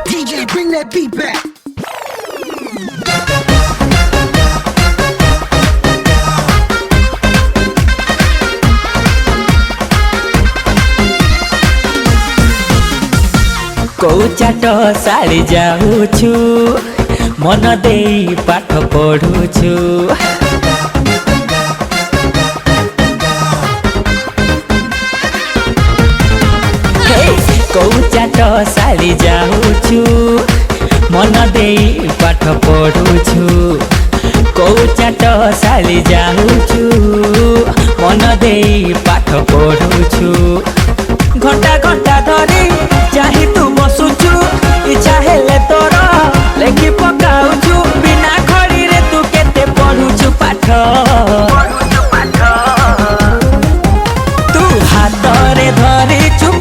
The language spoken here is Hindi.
DJ, bring that beat back. कौ चाट साड़ी जाऊछु मन दे पाठ पढ़ुछु कौ चाट साड़ी जाऊछु मन दे पाठ पढ़ुछु कौ चाट साड़ी जाऊछु मन दे पाठ पढ़ुछु घंटा घंटा धरी चाहे तू बसुचु इच्छा हेले तोर लेखि पकाउछु बिना खड़ी रे तू केते पढ़ुछु पाठ तू हाथ रे धरिछु